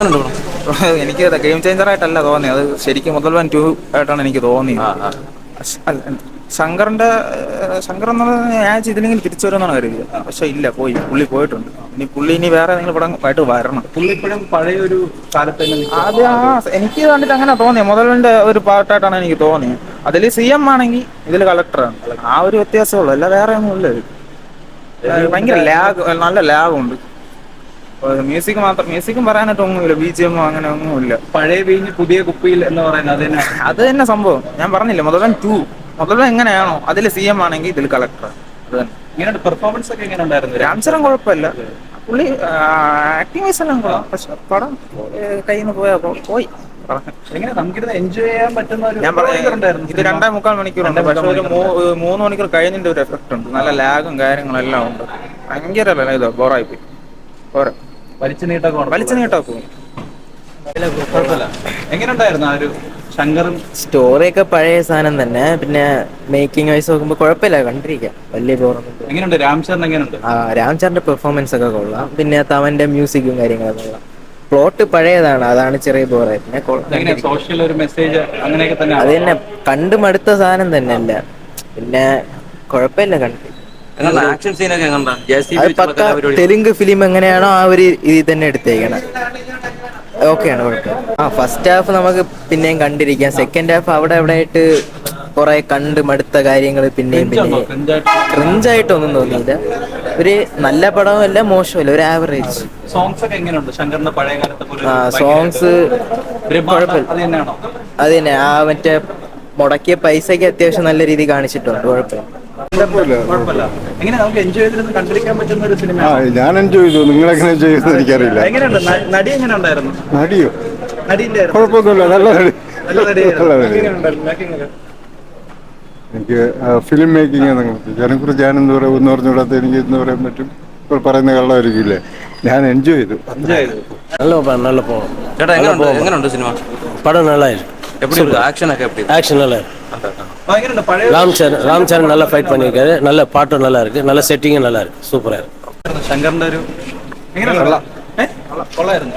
എനിക്ക് game changer ആയിട്ടല്ല തോന്നിയത്, അത് ശരിക്കും മുതൽവൻ 2 ആയിട്ടാണ് എനിക്ക് തോന്നിയത്. അല്ല, ശങ്കർ എന്നുള്ളത് ഞാൻ ഇതിലെങ്കിലും തിരിച്ചു വരുമെന്നാണ് കരുതിയത്. പക്ഷെ ഇല്ല, പുള്ളി പോയിട്ടുണ്ട്. പുള്ളി വേറെ ഏതെങ്കിലും പടം ആയിട്ട് വരണം. പുള്ളി ഇപ്പോഴും പഴയ ഒരു കാലത്ത് തന്നെ അത് എനിക്ക് കണ്ടിട്ട് അങ്ങനെ തോന്നിയത്, മുതലിന്റെ ഒരു പാർട്ടായിട്ടാണ് എനിക്ക് തോന്നിയത്. അതിൽ CM ആണെങ്കിൽ ഇതിൽ കളക്ടറാണ്. ആ ഒരു വ്യത്യാസമുള്ളൂ, അല്ല വേറെ ഒന്നും ഇല്ല. ഭയങ്കര നല്ല ലാഗുണ്ട്. മ്യൂസിക്കും പറയാനായിട്ട് ഒന്നുമില്ല, BGM അങ്ങനെ ഒന്നുമില്ല. പഴയ വീഞ്ഞ് പുതിയ കുപ്പിയിൽ എന്ന് പറയുന്നത് അത് തന്നെ സംഭവം. ഞാൻ പറഞ്ഞില്ല, മുതലൻ എങ്ങനെയാണോ അതിൽ CM ആണെങ്കിൽ ഇതിൽ കളക്ടർ. അത് തന്നെ. ഇങ്ങനെ പെർഫോമൻസ് ഒക്കെ എങ്ങനെ ഉണ്ടായിരുന്നു? രാംചരൺ കുഴപ്പമില്ല, പുള്ളി ആക്ടിങ് വൈസ് എല്ലാം കൊള്ളാം. പക്ഷെ പടം കയ്യിൽ നിന്ന് പോയി. എങ്ങനെ നമുക്കിത് എൻജോയ് ചെയ്യാൻ പറ്റുന്ന ഒരു ഞാൻ പറയാം, ഇത് 2.25 മണിക്കൂറുണ്ട്. പക്ഷെ ഒരു 3 മണിക്കൂർ കഴിഞ്ഞതിന്റെ ഒരു എഫക്ട് ഉണ്ട്. നല്ല ലാഗും കാര്യങ്ങളും എല്ലാം ഉണ്ട്. ഭയങ്കര ഇതോ ബോറായി പോയി. വലിച്ചു നീട്ടൊക്കെ കുഴപ്പമില്ല. എങ്ങനെ ഉണ്ടായിരുന്നു ആ ഒരു ശങ്കറും? സ്റ്റോറിയൊക്കെ പഴയ സാധനം തന്നെ. പിന്നെ മേക്കിംഗ് വൈസ് നോക്കുമ്പോൾ കുഴപ്പമില്ല, കണ്ടിരിക്കാം. വലിയ ബോറൊന്നും. എങ്ങനെയുണ്ട് രാംചരൺ? എങ്ങനെയുണ്ട്? രാംചരന്റെ പെർഫോമൻസ് ഒക്കെ കൊള്ളാം. പിന്നെ തവന്റെ മ്യൂസിക്കും കാര്യങ്ങളൊക്കെ കൊള്ളാം. പ്ലോട്ട് പഴയതാണ്, അതാണ് ചെറിയ ബോറായി. പിന്നെ സോഷ്യൽ ഒരു മെസ്സേജ് അങ്ങനെയൊക്കെ തന്നെ. അത് തന്നെ കണ്ടു മടുത്ത സാധനം തന്നെ അല്ല. പിന്നെ കുഴപ്പമില്ല, കണ്ടു. പക്ക തെലുങ്ക് ഫിലിം എങ്ങനെയാണോ ആ ഒരു ഇതിൽ തന്നെ എടുത്തേക്കണം. ഓക്കെയാണ്, കുഴപ്പമില്ല. ഫസ്റ്റ് ഹാഫ് നമുക്ക് പിന്നെയും കണ്ടിരിക്കാം. സെക്കൻഡ് ഹാഫ് അവിടെ ആയിട്ട് കുറെ കണ്ട് മടുത്ത കാര്യങ്ങൾ പിന്നെയും ക്രിഞ്ചായിട്ടൊന്നും തോന്നിയില്ല. ഒരു നല്ല പടമല്ല, മോശമല്ല, ഒരു ആവറേജ്. സോങ്സ് ഒക്കെ എങ്ങനെയുണ്ട് ശങ്കറിന്റെ പഴയ കാലത്തെ? സോങ്സ് കുഴപ്പമില്ല. അത് തന്നെ, ആ മറ്റേ മുടക്കിയ പൈസക്ക് അത്യാവശ്യം നല്ല രീതിയിൽ കാണിച്ചിട്ടുണ്ട്. കുഴപ്പമില്ല. എങ്ങനെ നമുക്ക് എൻജോയ് ചെയ്തിരുന്ന് കണ്ടിരിക്കാൻ പറ്റുന്ന ഒരു സിനിമ? ഞാൻ എൻജോയ് ചെയ്തു. നിങ്ങൾ എങ്ങനെ എൻജോയ് ചെയ്തു എനിക്കറിയില്ല. എങ്ങനെയുണ്ട് നടി? എങ്ങനെ ഉണ്ടായിരുന്നു? നടിയോ? നടിന്റെ കുഴപ്പമൊന്നുമില്ല, നല്ല നടി. നടി. എനിക്ക് ഫിലിം മേക്കിംഗ് അതിനെക്കുറിച്ച് ഞാൻ എന്ത് പറയാം, ഒന്ന് പറഞ്ഞുകൂടാത്ത എനിക്ക് എന്ന് പറയാൻ പറ്റും. ഇപ്പോൾ പറയുന്ന കള്ളമായിരിക്കില്ലേ. ഞാൻ എൻജോയ് ചെയ്തു. நல்ல போகும். ചേട്ടാ എങ്ങനെയുണ്ട് സിനിമ? படம் நல்லா இருக்கு. எப்படி இருக்கு? ஆக்ஷன் எப்படி? ஆக்ஷன் நல்லா இருக்கு. ராம்சரண் நல்லா ஃபைட் பண்ணியிருக்காரு. நல்ல பாட்டும் நல்லா இருக்கு. நல்ல செட்டிங்கும் நல்லா இருக்கு. சூப்பரா இருக்கு. ശങ്കറിന്റെ ഒരു എങ്ങനെയുണ്ട്? കൊള്ളായിരുന്നു.